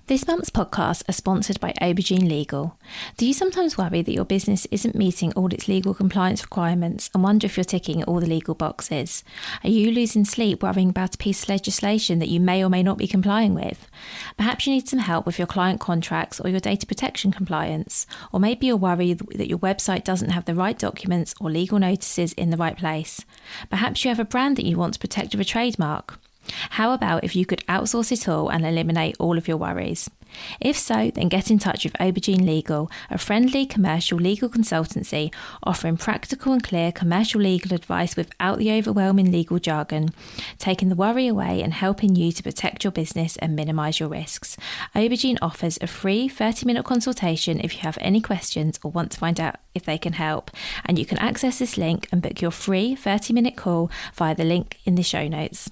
This month's podcasts are sponsored by Aubergine Legal. Do you sometimes worry that your business isn't meeting all its legal compliance requirements and wonder if you're ticking all the legal boxes? Are you losing sleep worrying about a piece of legislation that you may or may not be complying with? Perhaps you need some help with your client contracts or your data protection compliance. Or maybe you're worried that your website doesn't have the right documents or legal notices in the right place. Perhaps you have a brand that you want to protect with a trademark. How about if you could outsource it all and eliminate all of your worries? If so, then get in touch with Aubergine Legal, a friendly commercial legal consultancy offering practical and clear commercial legal advice without the overwhelming legal jargon, taking the worry away and helping you to protect your business and minimise your risks. Aubergine offers a free 30-minute consultation if you have any questions or want to find out if they can help, and you can access this link and book your free 30-minute call via the link in the show notes.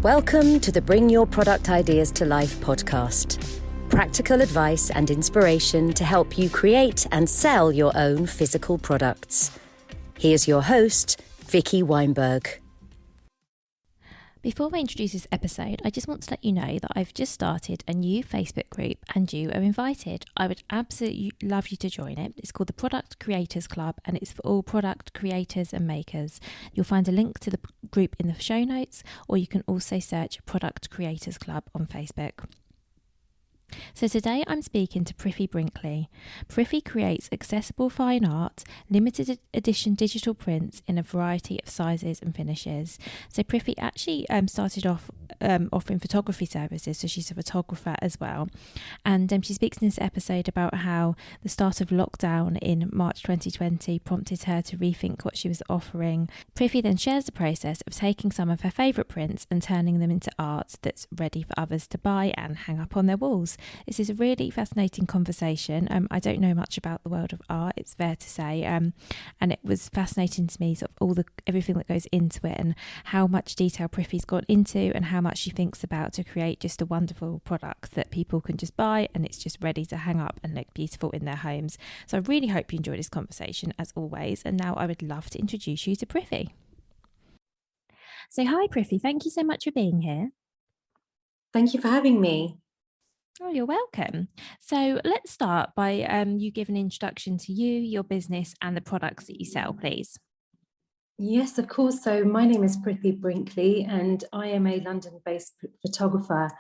Welcome to the Bring Your Product Ideas to Life podcast. Practical advice and inspiration to help you create and sell your own physical products. Here's your host, Vicky Weinberg. Before I introduce this episode, I just want to let you know that I've just started a new Facebook group and you are invited. I would absolutely love you to join it. It's called the Product Creators Club and it's for all product creators and makers. You'll find a link to the group in the show notes, or you can also search Product Creators Club on Facebook. So today I'm speaking to Prithi Brinkley. Prithi creates accessible fine art, limited edition digital prints in a variety of sizes and finishes. So Prithi actually started off offering photography services, so she's a photographer as well. And she speaks in this episode about how the start of lockdown in March 2020 prompted her to rethink what she was offering. Prithi then shares the process of taking some of her favourite prints and turning them into art that's ready for others to buy and hang up on their walls. This is a really fascinating conversation. I don't know much about the world of art, it's fair to say, and it was fascinating to me sort of everything that goes into it and how much detail Prithi's gone into and how much she thinks about to create just a wonderful product that people can just buy and it's just ready to hang up and look beautiful in their homes. So I really hope you enjoyed this conversation as always, and now I would love to introduce you to Prithi. So hi Prithi, thank you so much for being here. Thank you for having me. Oh, you're welcome. So let's start by you give an introduction to you, your business and the products that you sell, please. Yes, of course. So my name is Prithi Brinkley and I am a London-based photographer.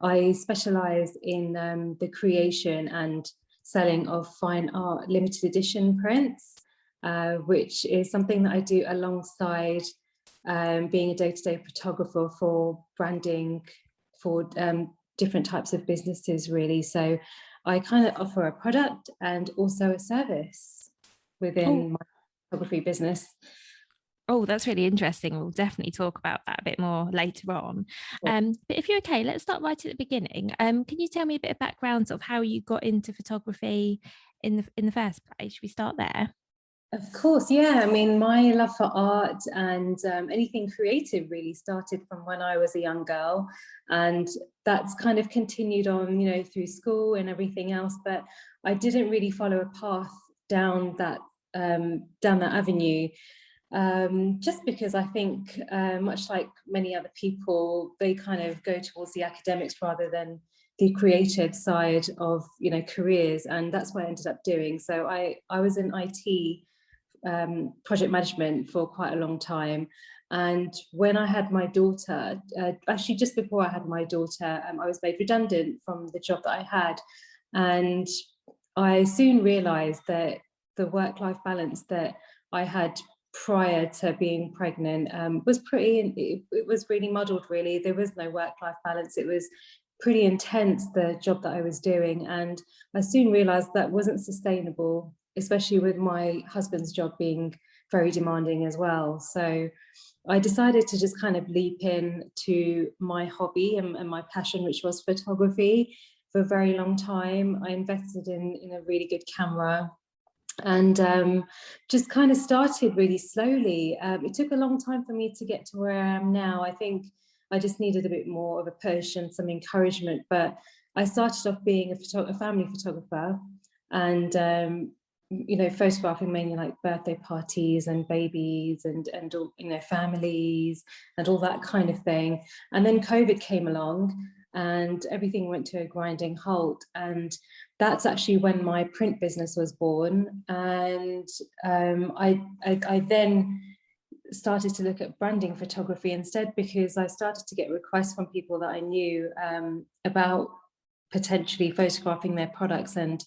I specialise in the creation and selling of fine art limited edition prints, which is something that I do alongside being a day-to-day photographer for branding for different types of businesses, really. So I kind of offer a product and also a service within my photography business. Oh, that's really interesting. We'll definitely talk about that a bit more later on. But if you're okay, let's start right at the beginning. Can you tell me a bit of background of how you got into photography in the first place? Should we start there? Of course, yeah. I mean, my love for art and anything creative really started from when I was a young girl, and that's kind of continued on, through school and everything else. But I didn't really follow a path down that avenue, just because I think, much like many other people, they kind of go towards the academics rather than the creative side of careers, and that's what I ended up doing. So I was in IT. Project management for quite a long time, and when I had my daughter, actually just before I had my daughter, I was made redundant from the job that I had, and I soon realized that the work-life balance that I had prior to being pregnant was it was really muddled, really. There was no work-life balance. It was pretty intense, the job that I was doing, and I soon realized that wasn't sustainable, especially with my husband's job being very demanding as well. So I decided to just kind of leap in to my hobby and my passion, which was photography, for a very long time. I invested in a really good camera and just kind of started really slowly. It took a long time for me to get to where I am now. I think I just needed a bit more of a push and some encouragement, but I started off being a family photographer, and photographing mainly like birthday parties and babies and all, families and all that kind of thing. And then COVID came along and everything went to a grinding halt. And that's actually when my print business was born. And I then started to look at branding photography instead, because I started to get requests from people that I knew about potentially photographing their products and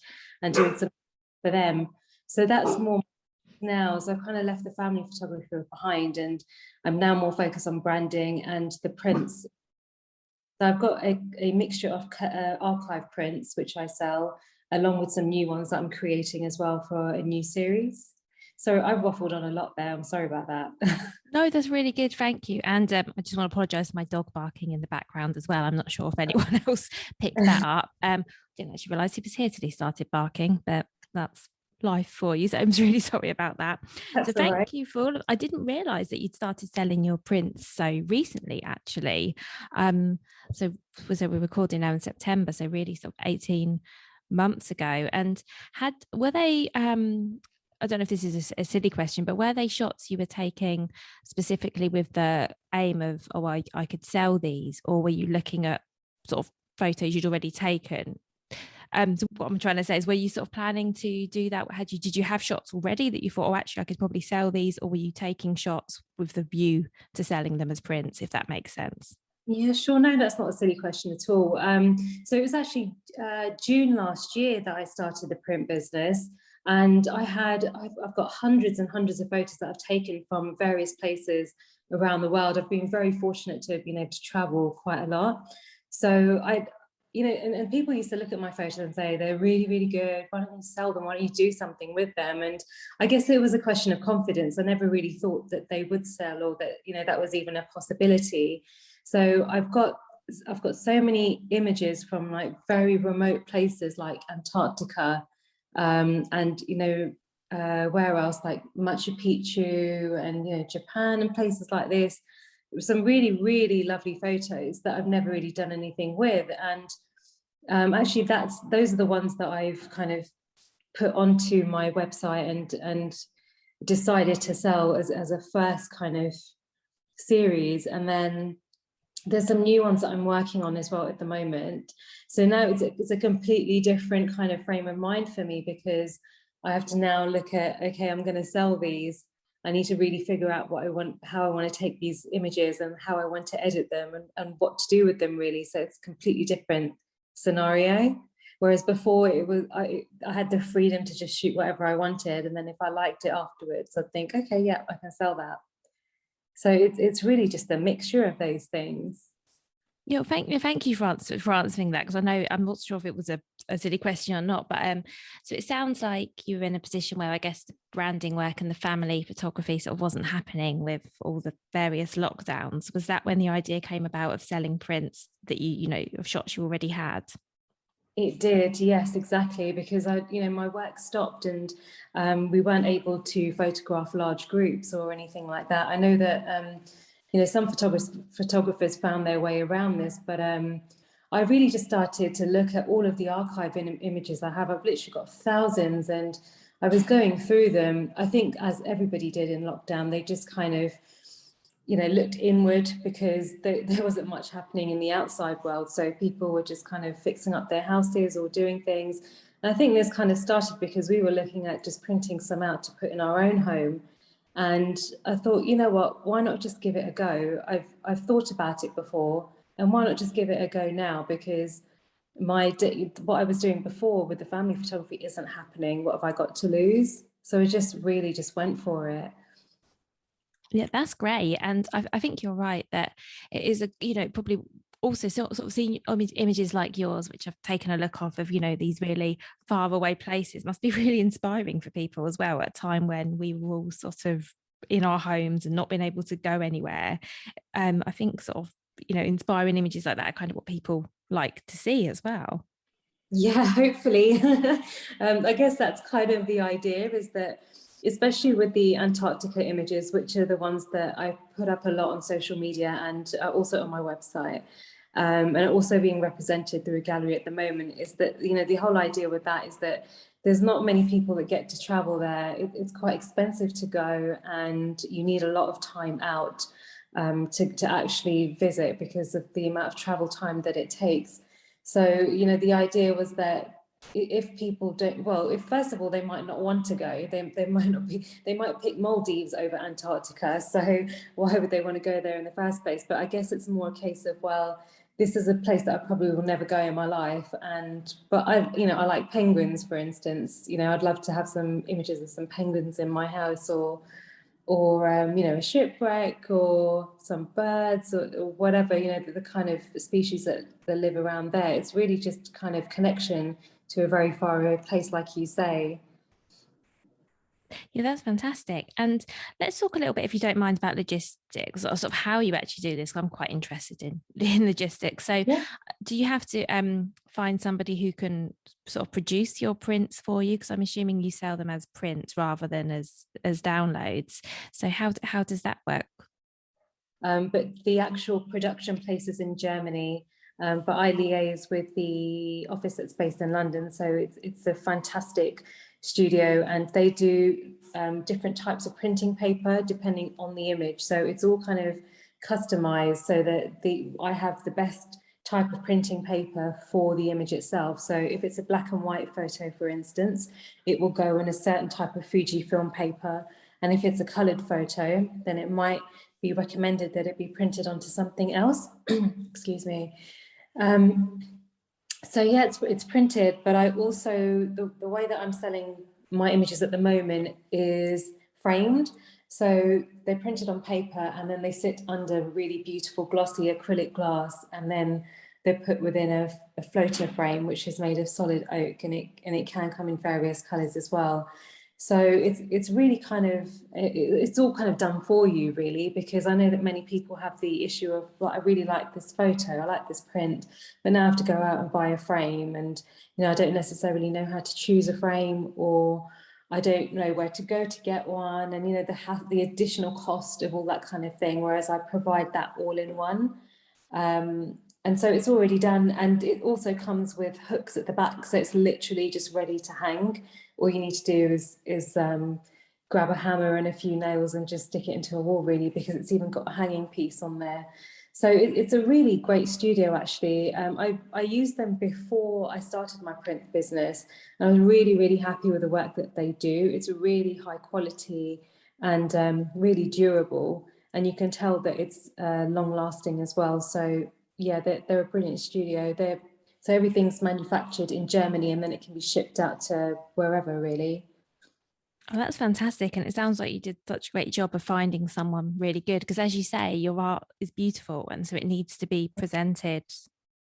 doing some for them. So that's more now. So I've kind of left the family photography behind, and I'm now more focused on branding and the prints. So I've got a mixture of archive prints, which I sell, along with some new ones that I'm creating as well for a new series. So I've waffled on a lot there. I'm sorry about that. No, that's really good. Thank you. And I just want to apologise for my dog barking in the background as well. I'm not sure if anyone else picked that up. Didn't actually realise he was here till he started barking, but that's life for you. So I'm really sorry about that. That's So thank right. you for all of, I didn't realise that you'd started selling your prints so recently, actually. So we were recording now in September, so really sort of 18 months ago. And were they I don't know if this is a silly question, but were they shots you were taking specifically with the aim of, oh, I could sell these, or were you looking at sort of photos you'd already taken? So what I'm trying to say is, were you sort of planning to do that? Did you have shots already that you thought, oh, actually, I could probably sell these, or were you taking shots with the view to selling them as prints, if that makes sense? Yeah, sure. No, that's not a silly question at all. So it was actually June last year that I started the print business. And I've got hundreds and hundreds of photos that I've taken from various places around the world. I've been very fortunate to have been able to travel quite a lot. So and people used to look at my photos and say, they're really, really good. Why don't you sell them? Why don't you do something with them? And I guess it was a question of confidence. I never really thought that they would sell, or that, that was even a possibility. So I've got so many images from like very remote places like Antarctica, and where else, like Machu Picchu and Japan and places like this. Some really, really lovely photos that I've never really done anything with. And actually those are the ones that I've kind of put onto my website and decided to sell as a first kind of series. And then there's some new ones that I'm working on as well at the moment. So now it's a completely different kind of frame of mind for me, because I have to now look at, okay, I'm going to sell these. I need to really figure out what I want, how I want to take these images and how I want to edit them and what to do with them, really. So it's a completely different scenario. Whereas before I had the freedom to just shoot whatever I wanted. And then if I liked it afterwards, I'd think, okay, yeah, I can sell that. So it's really just a mixture of those things. Yeah, thank you for answering that, because I know I'm not sure if it was a silly question or not, but so it sounds like you're in a position where I guess the branding work and the family photography sort of wasn't happening with all the various lockdowns. Was that when the idea came about of selling prints that of shots you already had? It did, yes, exactly, because my work stopped, and we weren't able to photograph large groups or anything like that. I know that some photographers found their way around this, but I really just started to look at all of the archive images I have. I've literally got thousands, and I was going through them. I think, as everybody did in lockdown, they just kind of looked inward, because there wasn't much happening in the outside world. So people were just kind of fixing up their houses or doing things. And I think this kind of started because we were looking at just printing some out to put in our own home. And I thought, you know what, why not just give it a go? I've thought about it before, and why not just give it a go now? Because what I was doing before with the family photography isn't happening. What have I got to lose? So I just really just went for it. Yeah, that's great. And I think you're right that it is probably also sort of seeing images like yours, which I've taken a look of these really far away places, must be really inspiring for people as well, at a time when we were all sort of in our homes and not being able to go anywhere. I think sort of inspiring images like that are kind of what people like to see as well. Yeah, hopefully. I guess that's kind of the idea, is that especially with the Antarctica images, which are the ones that I put up a lot on social media and also on my website, and also being represented through a gallery at the moment, is that the whole idea with that is that there's not many people that get to travel there. It's quite expensive to go, and you need a lot of time out to actually visit because of the amount of travel time that it takes. So, you know, the idea was that if people don't, well, if first of all they might not want to go, they might not be, they might pick Maldives over Antarctica, so why would they want to go there in the first place? But I guess it's more a case of, well, this is a place that I probably will never go in my life, and but I, you know, I like penguins, for instance. You know, I'd love to have some images of some penguins in my house, or you know, a shipwreck or some birds, or whatever, you know, the kind of species that live around there. It's really just kind of connection to a very far away place, like you say. Yeah, that's fantastic. And let's talk a little bit, if you don't mind, about logistics, or sort of how you actually do this. I'm quite interested in logistics. So Yeah. do you have to find somebody who can sort of produce your prints for you? Because I'm assuming you sell them as prints rather than as downloads. So how does that work? But the actual production place is in Germany. But I liaise with the office that's based in London. So it's a fantastic studio, and they do different types of printing paper depending on the image. So it's all kind of customized so that I have the best type of printing paper for the image itself. So if it's a black and white photo, for instance, it will go in a certain type of Fujifilm paper. And if it's a colored photo, then it might be recommended that it be printed onto something else. Excuse me. So yeah, it's printed, but I also, the way that I'm selling my images at the moment is framed. So they're printed on paper, and then they sit under really beautiful glossy acrylic glass, and then they're put within a floater frame, which is made of solid oak, and it can come in various colors as well. So it's really kind of, it's all kind of done for you, really, because I know that many people have the issue of, well, I really like this photo, I like this print, but now I have to go out and buy a frame, and you know, I don't necessarily know how to choose a frame, or I don't know where to go to get one, and you know, the additional cost of all that kind of thing, whereas I provide that all in one. And so it's already done, and it also comes with hooks at the back, so it's literally just ready to hang. All you need to do is grab a hammer and a few nails and just stick it into a wall, really, because it's even got a hanging piece on there. So it's a really great studio, actually. I used them before I started my print business, and I was really, really happy with the work that they do. It's a really high quality and really durable, and you can tell that it's long lasting as well. So yeah, they're a brilliant studio. So everything's manufactured in Germany, and then it can be shipped out to wherever, really. Oh, that's fantastic. And it sounds like you did such a great job of finding someone really good, because as you say, your art is beautiful, and so it needs to be presented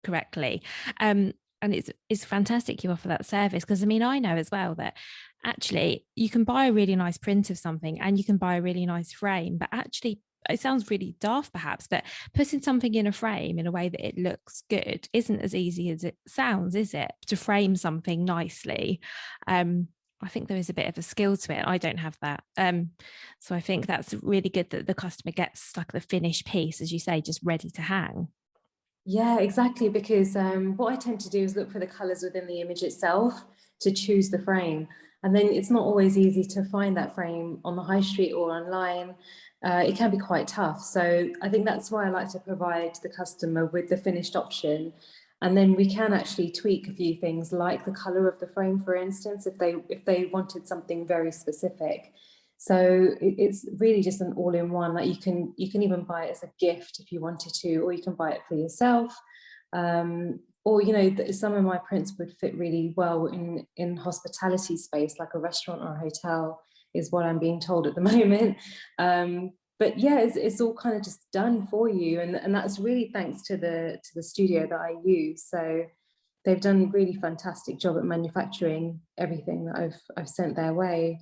correctly. And it's fantastic you offer that service, because I mean, I know as well that actually you can buy a really nice print of something and you can buy a really nice frame, but actually it sounds really daft perhaps, but putting something in a frame in a way that it looks good isn't as easy as it sounds, is it? To frame something nicely. I think there is a bit of a skill to it. I don't have that. So I think that's really good that the customer gets like the finished piece, as you say, just ready to hang. Yeah, exactly. Because what I tend to do is look for the colors within the image itself to choose the frame. And then it's not always easy to find that frame on the high street or online. It can be quite tough. So I think that's why I like to provide the customer with the finished option. And then we can actually tweak a few things, like the color of the frame, for instance, if they wanted something very specific. So it's really just an all-in-one. Like you can even buy it as a gift if you wanted to, or you can buy it for yourself. Or you know, some of my prints would fit really well in hospitality space, like a restaurant or a hotel, is what I'm being told at the moment. But yeah, it's all kind of just done for you, and that's really thanks to the studio that I use. So they've done a really fantastic job at manufacturing everything that I've sent their way.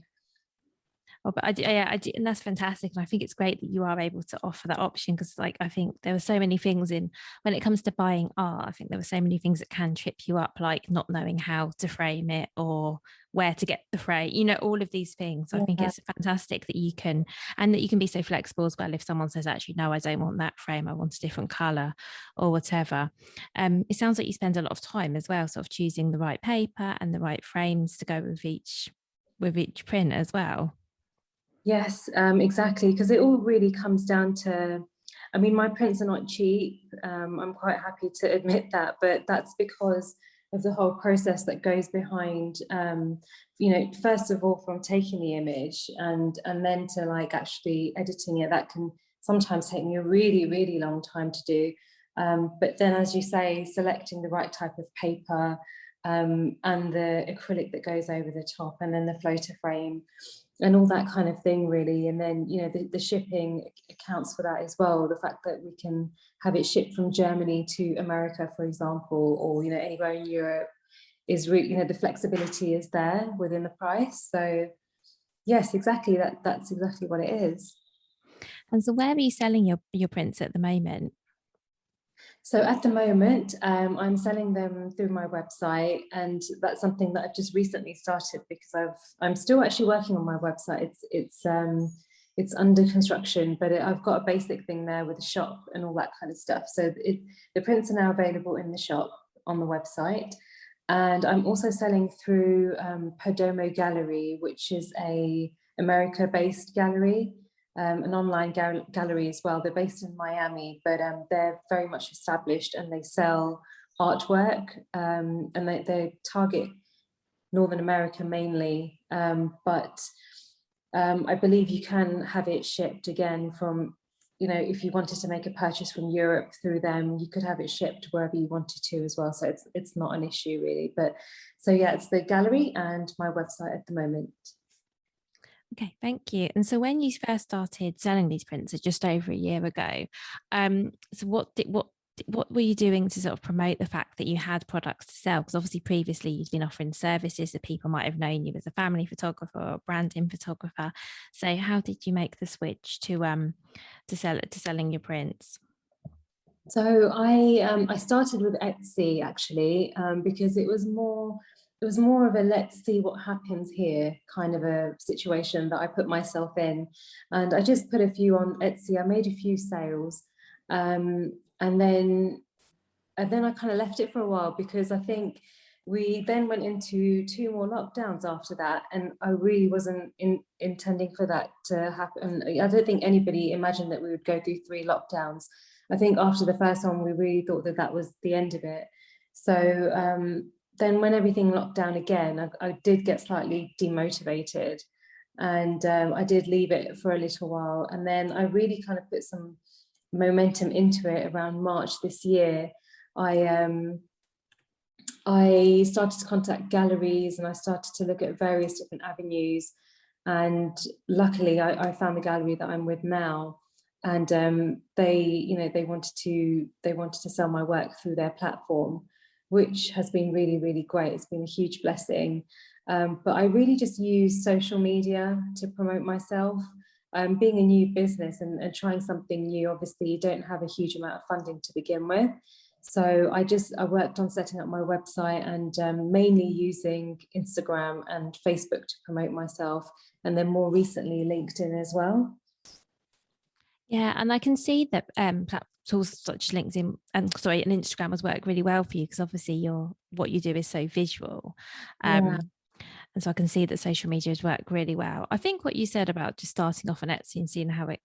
Oh, but I do, and that's fantastic. And I think it's great that you are able to offer that option, because, like, I think there were so many things in when it comes to buying art. I think there were so many things that can trip you up, like not knowing how to frame it or where to get the frame. All of these things. I think Yeah. it's fantastic that you can, and that you can be so flexible as well. If someone says, actually, no, I don't want that frame, I want a different color or whatever. It sounds like you spend a lot of time as well, sort of choosing the right paper and the right frames to go with each print as well. Yes, exactly. Because it all really comes down to, I mean, my prints are not cheap. I'm quite happy to admit that, but that's because of the whole process that goes behind, first of all, from taking the image and then to like actually editing it. That can sometimes take me a really, really long time to do. But then, as you say, selecting the right type of paper, and the acrylic that goes over the top, and then the floater frame and all that kind of thing, really. And then, the shipping accounts for that as well. The fact that we can have it shipped from Germany to America, for example, or, anywhere in Europe, is really, the flexibility is there within the price. So yes, exactly. That's exactly what it is. And so, where are you selling your prints at the moment? So at the moment, I'm selling them through my website, and that's something that I've just recently started because I'm still actually working on my website. It's under construction, but I've got a basic thing there with a shop and all that kind of stuff. So the prints are now available in the shop on the website, and I'm also selling through Podomo Gallery, which is a America-based gallery, an online gallery as well. They're based in Miami, but they're very much established, and they sell artwork, and they target Northern America mainly. But I believe you can have it shipped again from, if you wanted to make a purchase from Europe through them, you could have it shipped wherever you wanted to as well. So it's not an issue really. But so yeah, it's the gallery and my website at the moment. Okay, thank you. And so, when you first started selling these prints just over a year ago, so what were you doing to sort of promote the fact that you had products to sell? Because obviously previously you'd been offering services that people might have known you as a family photographer or a branding photographer. So how did you make the switch to selling your prints? So I started with Etsy actually, because it was more of a let's see what happens here kind of a situation that I put myself in, and I just put a few on Etsy. I made a few sales, and then I kind of left it for a while because I think we then went into two more lockdowns after that, and I really wasn't intending for that to happen. I don't think anybody imagined that we would go through three lockdowns. I think after the first one, we really thought that that was the end of it. So then when everything locked down again, I did get slightly demotivated, and I did leave it for a little while. And then I really kind of put some momentum into it around March this year. I started to contact galleries, and I started to look at various different avenues. And luckily, I found the gallery that I'm with now, and they wanted to sell my work through their platform, which has been really, really great. It's been a huge blessing. But I really just use social media to promote myself. Being a new business and trying something new, obviously you don't have a huge amount of funding to begin with. So I worked on setting up my website, and mainly using Instagram and Facebook to promote myself, and then more recently LinkedIn as well. Yeah, and I can see that tools such as LinkedIn and Instagram has worked really well for you, because obviously what you do is so visual. Yeah. And so I can see that social media has worked really well. I think what you said about just starting off on Etsy and seeing how it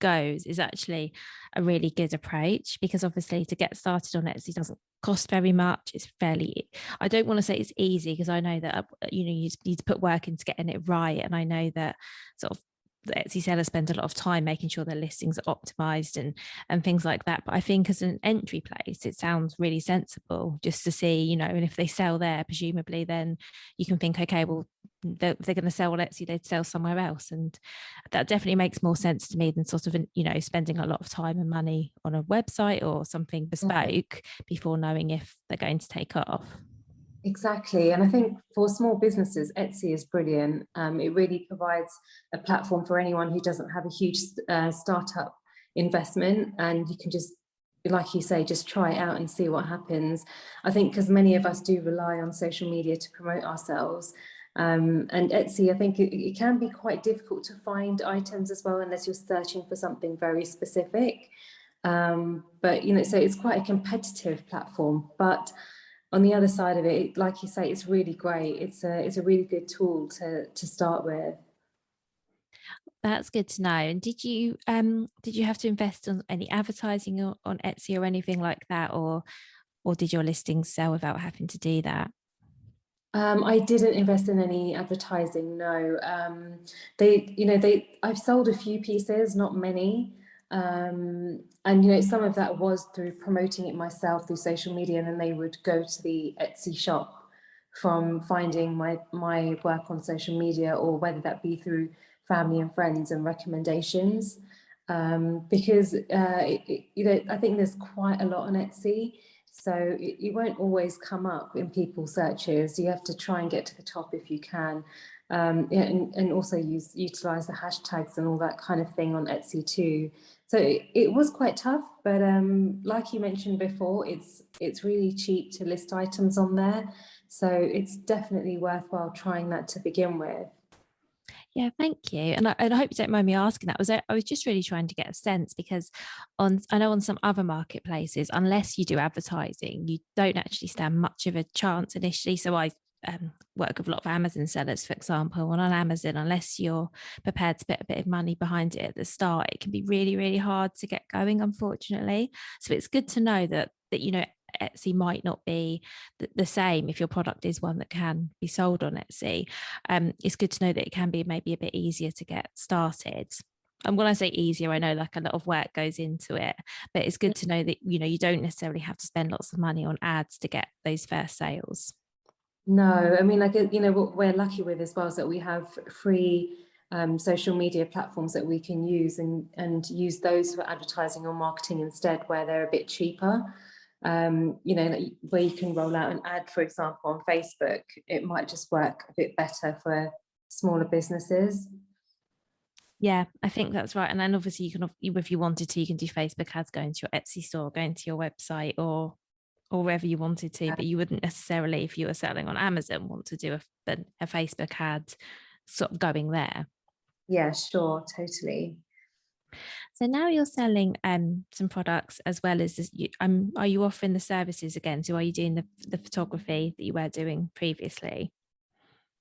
goes is actually a really good approach, because obviously to get started on Etsy doesn't cost very much. It's fairly, I don't want to say it's easy, because I know that you need to put work into getting it right, and I know that sort of the Etsy sellers spend a lot of time making sure their listings are optimized and things like that. But I think as an entry place, it sounds really sensible just to see, and if they sell there, presumably then you can think, okay, well, they're going to sell on Etsy, they'd sell somewhere else. And that definitely makes more sense to me than sort of, spending a lot of time and money on a website or something bespoke before knowing if they're going to take off. Exactly. And I think for small businesses, Etsy is brilliant. It really provides a platform for anyone who doesn't have a huge startup investment. And you can just, like you say, just try it out and see what happens. I think because many of us do rely on social media to promote ourselves. And Etsy, I think it can be quite difficult to find items as well, unless you're searching for something very specific. But, so it's quite a competitive platform. But on the other side of it, like you say, it's really great. It's a really good tool to start with. That's good to know. And did you have to invest on any advertising on Etsy or anything like that, or did your listings sell without having to do that? I didn't invest in any advertising, no. I've sold a few pieces, not many. And some of that was through promoting it myself through social media, and then they would go to the Etsy shop from finding my work on social media, or whether that be through family and friends and recommendations. Because I think there's quite a lot on Etsy. So it won't always come up in people's searches. You have to try and get to the top if you can. Yeah, and also utilize the hashtags and all that kind of thing on Etsy too. So it was quite tough, but like you mentioned before, it's really cheap to list items on there. So it's definitely worthwhile trying that to begin with. Yeah, thank you. And I hope you don't mind me asking that. I was just really trying to get a sense, because I know on some other marketplaces, unless you do advertising, you don't actually stand much of a chance initially. So I work with a lot of Amazon sellers, for example, and on Amazon, unless you're prepared to put a bit of money behind it at the start, it can be really, really hard to get going, unfortunately. So it's good to know that Etsy might not be the same if your product is one that can be sold on Etsy. It's good to know that it can be maybe a bit easier to get started. And when I say easier, I know like a lot of work goes into it, but it's good to know that you don't necessarily have to spend lots of money on ads to get those first sales. No, I mean, what we're lucky with as well is that we have free social media platforms that we can use, and use those for advertising or marketing instead, where they're a bit cheaper. Where you can roll out an ad, for example, on Facebook, it might just work a bit better for smaller businesses. Yeah, I think that's right. And then obviously if you wanted to, you can do Facebook ads going to your Etsy store, going to your website, or wherever you wanted to, but you wouldn't necessarily, if you were selling on Amazon, want to do a Facebook ad sort of going there. Yeah, sure, totally. So now you're selling some products as well as this, are you offering the services again? So are you doing the photography that you were doing previously?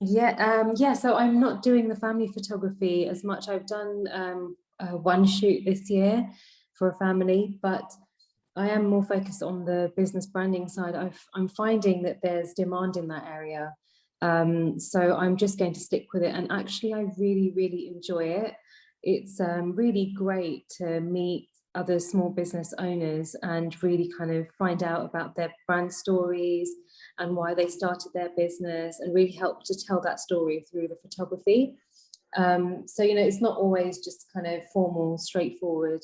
Yeah, so I'm not doing the family photography as much. I've done one shoot this year for a family, but I am more focused on the business branding side. I'm finding that there's demand in that area. So I'm just going to stick with it. And actually, I really, really enjoy it. It's really great to meet other small business owners and really kind of find out about their brand stories and why they started their business, and really help to tell that story through the photography. So, it's not always just kind of formal, straightforward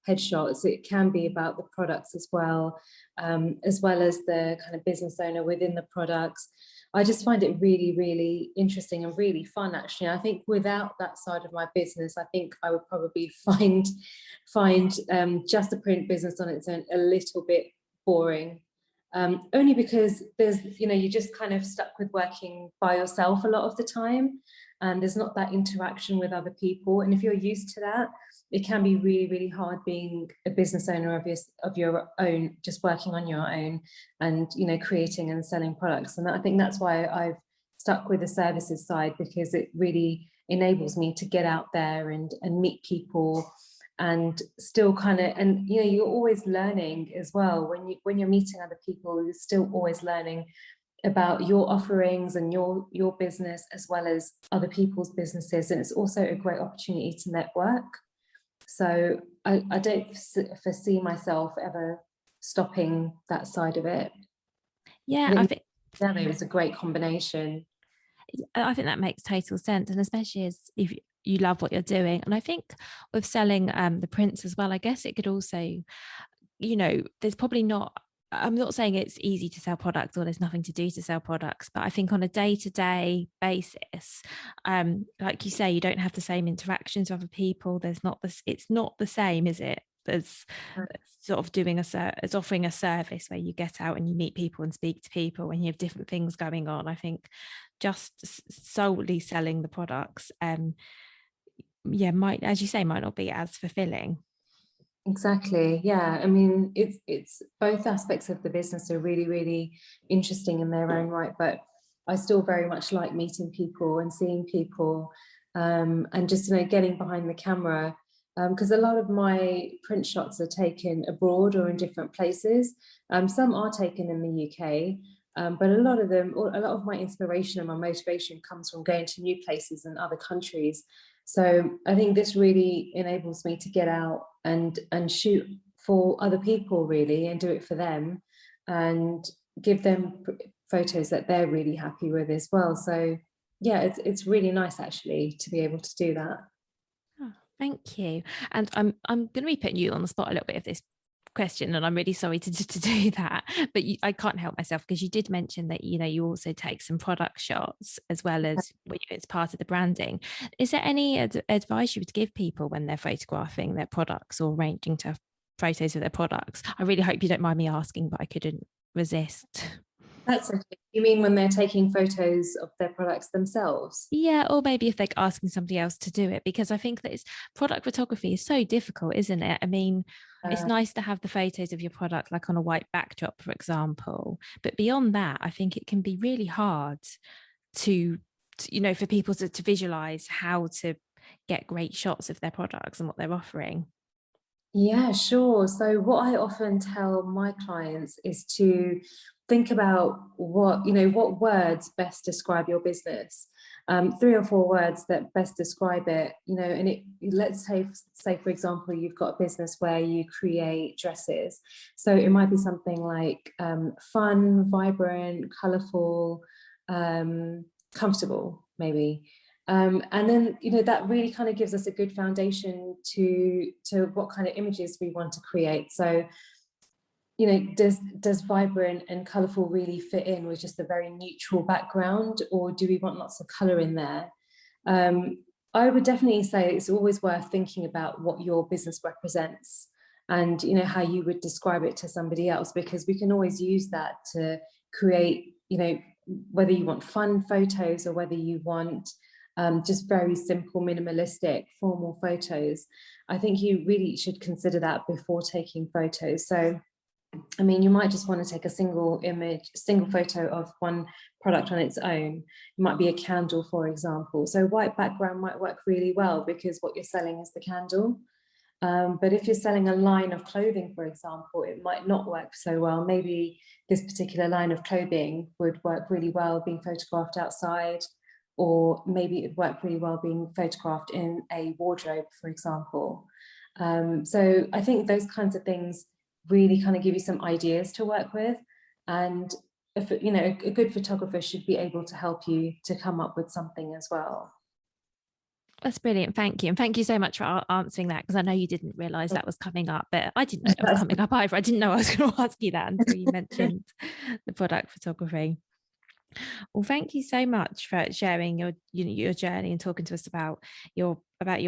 headshots. It can be about the products as well as the kind of business owner within the products. I just find it really, really interesting and really fun, actually. I think without that side of my business, I think I would probably find just a print business on its own a little bit boring. Only because you're just kind of stuck with working by yourself a lot of the time, and there's not that interaction with other people. And if you're used to that, it can be really, really hard being a business owner of your own, just working on your own, and creating and selling products. And I think that's why I've stuck with the services side, because it really enables me to get out there and meet people, and still kind of, and you're always learning as well when you're meeting other people. You're still always learning about your offerings and your business, as well as other people's businesses, and it's also a great opportunity to network. So I don't foresee myself ever stopping that side of it. Yeah, I think together is a great combination. I think that makes total sense, and especially as if you love what you're doing. And I think with selling the prints as well, I guess it could also, there's probably not I'm not saying it's easy to sell products or there's nothing to do to sell products, but I think on a day-to-day basis, like you say, you don't have the same interactions with other people. There's not this, it's not the same, is it? As sort of doing as offering a service where you get out and you meet people and speak to people when you have different things going on. I think just solely selling the products, might, as you say, might not be as fulfilling. Exactly. Yeah. I mean, it's both aspects of the business are really, really interesting in their own right, but I still very much like meeting people and seeing people, and just, getting behind the camera. Because a lot of my print shots are taken abroad or in different places. Some are taken in the UK, but a lot of them, or a lot of my inspiration and my motivation comes from going to new places and other countries. So I think this really enables me to get out and shoot for other people, really, and do it for them, and give them photos that they're really happy with as well. So yeah, it's really nice actually to be able to do that. Oh, thank you. And I'm going to be putting you on the spot a little bit of this question, and I'm really sorry to do that, but I can't help myself, because you did mention that you also take some product shots as well as it's part of the branding. Is there any advice you would give people when they're photographing their products or arranging to have photos of their products? I really hope you don't mind me asking, but I couldn't resist. That's okay. You mean when they're taking photos of their products themselves? Yeah, or maybe if they're asking somebody else to do it, because I think that product photography is so difficult, isn't it? I mean, it's nice to have the photos of your product like on a white backdrop, for example, but beyond that, I think it can be really hard to for people to visualize how to get great shots of their products and what they're offering. Yeah, sure. So what I often tell my clients is to think about what words best describe your business. 3 or 4 words that best describe it, and let's say, for example, you've got a business where you create dresses. So it might be something like fun, vibrant, colorful, comfortable, maybe. And then, that really kind of gives us a good foundation to what kind of images we want to create. So, does vibrant and colorful really fit in with just a very neutral background, or do we want lots of color in there? I would definitely say it's always worth thinking about what your business represents, and how you would describe it to somebody else, because we can always use that to create, whether you want fun photos or whether you want just very simple, minimalistic, formal photos. I think you really should consider that before taking photos. So, I mean, you might just want to take a single photo of one product on its own. It might be a candle, for example. So white background might work really well because what you're selling is the candle. But if you're selling a line of clothing, for example, it might not work so well. Maybe this particular line of clothing would work really well being photographed outside, or maybe it'd work really well being photographed in a wardrobe, for example. So I think those kinds of things really kind of give you some ideas to work with. And if a good photographer should be able to help you to come up with something as well. That's brilliant. Thank you. And thank you so much for answering that, because I know you didn't realize that was coming up, but I didn't know it was coming up either. I didn't know I was going to ask you that until you mentioned the product photography. Well, thank you so much for sharing your journey and talking to us about your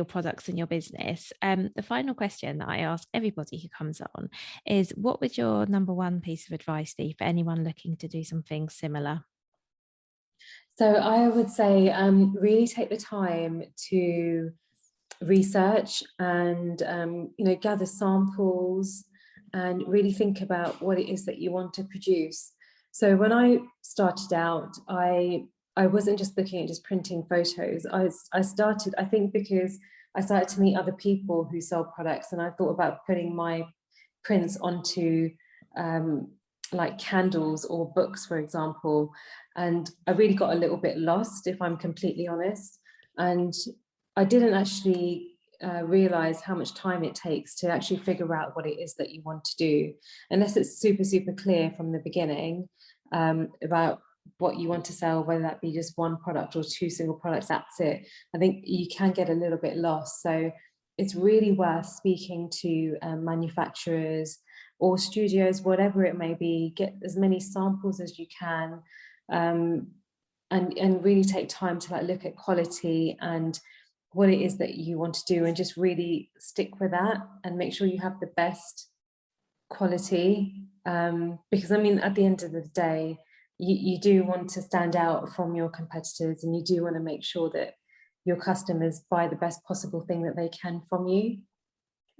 products and your business. The final question that I ask everybody who comes on is, what would your number one piece of advice be for anyone looking to do something similar? So I would say really take the time to research and gather samples and really think about what it is that you want to produce. So when I started out, I wasn't just looking at just printing photos. I started, I think, because I started to meet other people who sell products, and I thought about putting my prints onto like candles or books, for example. And I really got a little bit lost, if I'm completely honest. And I didn't actually realize how much time it takes to actually figure out what it is that you want to do, unless it's super, super clear from the beginning about what you want to sell, whether that be just one product or 2 single products, that's it. I think you can get a little bit lost. So it's really worth speaking to manufacturers or studios, whatever it may be, get as many samples as you can, and really take time to like look at quality and what it is that you want to do, and just really stick with that and make sure you have the best quality, because I mean, at the end of the day, you do want to stand out from your competitors, and you do want to make sure that your customers buy the best possible thing that they can from you.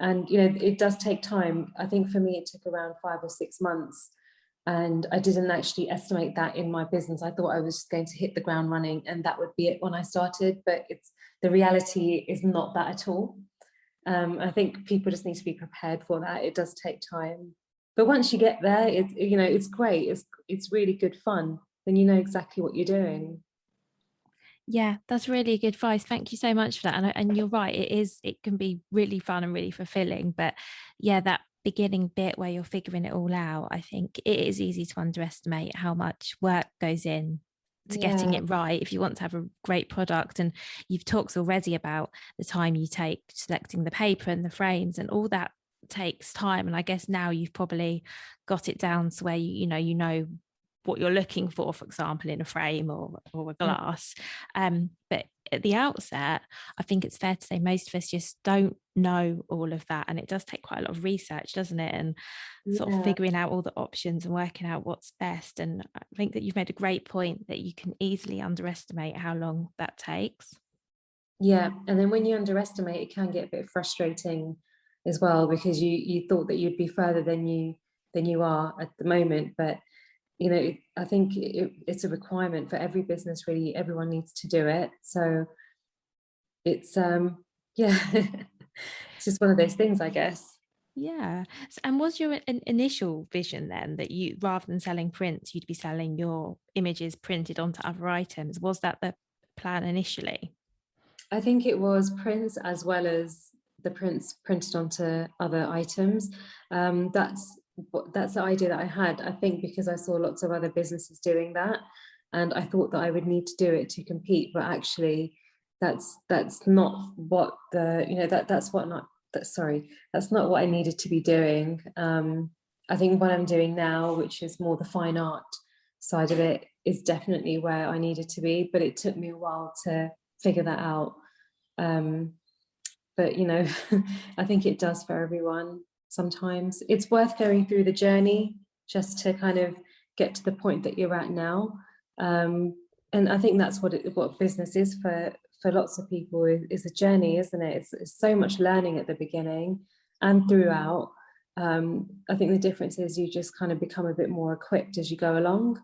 And you know, it does take time. I think for me it took around 5 or 6 months, and I didn't actually estimate that in my business. I thought I was just going to hit the ground running and that would be it when I started, but it's, the reality is not that at all. I think people just need to be prepared for that. It does take time, but once you get there, it's, you know, it's great. It's really good fun. Then you know exactly what you're doing. Yeah, that's really good advice. Thank you so much for that. And you're right, it can be really fun and really fulfilling. But yeah, that beginning bit where you're figuring it all out, I think it is easy to underestimate how much work goes in to getting Yeah, it right if you want to have a great product. And you've talked already about the time you take selecting the paper and the frames, and all that takes time. And I guess now you've probably got it down to where you know what you're looking for example, in a frame or a glass. But at the outset, I think it's fair to say most of us just don't know all of that. And it does take quite a lot of research, doesn't it? And sort of yeah, figuring out all the options and working out what's best. And I think that you've made a great point that you can easily underestimate how long that takes. yeah. And then when you underestimate, it can get a bit frustrating as well, because you thought that you'd be further than you are at the moment. But you know, I think it's a requirement for every business, really. Everyone needs to do it. So it's yeah, it's just one of those things, I guess. Yeah. And was your initial vision then that you, rather than selling prints, you'd be selling your images printed onto other items? Was that the plan initially? I think it was prints as well as the prints printed onto other items. That's the idea that I had. I think because I saw lots of other businesses doing that, and I thought that I would need to do it to compete. But actually, that's not what the, you know, that's what not that sorry that's not what I needed to be doing. I think what I'm doing now, which is more the fine art side of it, is definitely where I needed to be. But it took me a while to figure that out. Um, but you know, I think it does for everyone. Sometimes it's worth going through the journey just to kind of get to the point that you're at now. And I think that's what business is for lots of people, is a journey, isn't it? It's so much learning at the beginning and throughout. I think the difference is you just kind of become a bit more equipped as you go along.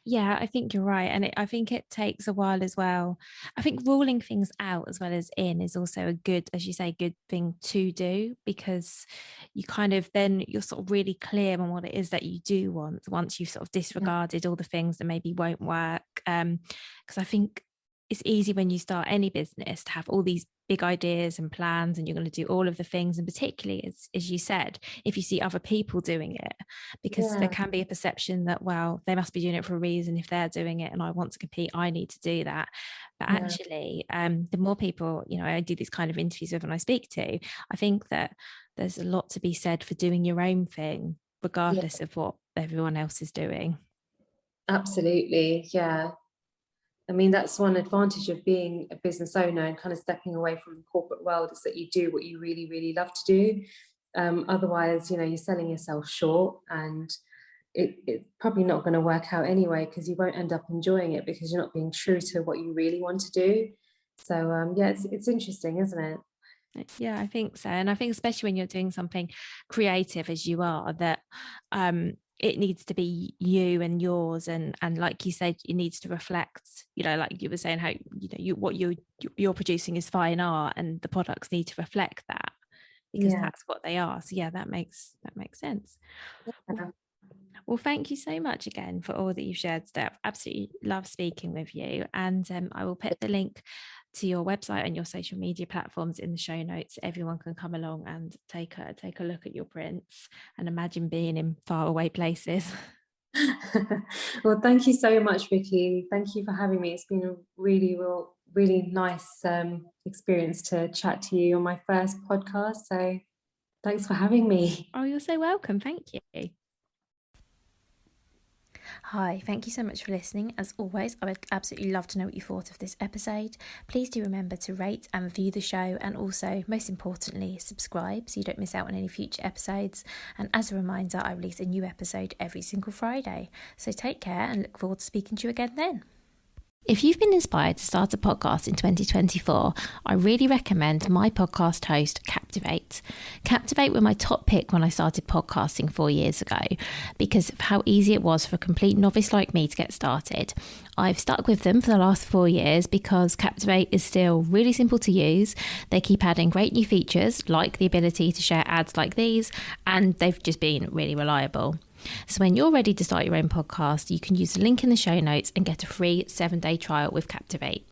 Yeah, I think you're right. And I think it takes a while as well. I think ruling things out as well as in is also a good, as you say, good thing to do, because you kind of then you're sort of really clear on what it is that you do want once you've sort of Yeah, disregarded all the things that maybe won't work. Because I think it's easy when you start any business to have all these big ideas and plans, and you're going to do all of the things. And particularly, as you said, if you see other people doing it, because there yeah, can be a perception that, well, they must be doing it for a reason. If they're doing it and I want to compete, I need to do that. But yeah, actually, the more people, I do these kind of interviews with and I speak to, I think that there's a lot to be said for doing your own thing, yeah, regardless of what everyone else is doing. absolutely. Yeah. I mean, that's one advantage of being a business owner and kind of stepping away from the corporate world, is that you do what you really, really love to do. Otherwise, you know, you're selling yourself short, and it's probably not going to work out anyway, because you won't end up enjoying it because you're not being true to what you really want to do. So yeah, it's interesting, isn't it? Yeah, I think so. And I think especially when you're doing something creative as you are, that it needs to be you and yours, and like you said, it needs to reflect, like you were saying, how what you're producing is fine art, and the products need to reflect that, because Yeah. that's what they are. So yeah, that makes sense. Well, Yeah. well, thank you so much again for all that you've shared today. I've absolutely loved speaking with you. And I will put the link to your website and your social media platforms in the show notes. Everyone can come along and take a look at your prints and imagine being in faraway places. Well, thank you so much, Vicky. Thank you for having me. It's been a really nice experience to chat to you on my first podcast. So Thanks for having me. Oh, you're so welcome. Thank you. Hi, thank you so much for listening. As always, I would absolutely love to know what you thought of this episode. Please do remember to rate and review the show, and also, most importantly, subscribe so you don't miss out on any future episodes. And as a reminder, I release a new episode every single Friday. So take care and look forward to speaking to you again then. If you've been inspired to start a podcast in 2024, I really recommend my podcast host, Captivate. Captivate were my top pick when I started podcasting 4 years ago because of how easy it was for a complete novice like me to get started. I've stuck with them for the last 4 years because Captivate is still really simple to use. They keep adding great new features like the ability to share ads like these, and they've just been really reliable. So when you're ready to start your own podcast, you can use the link in the show notes and get a free 7-day trial with Captivate.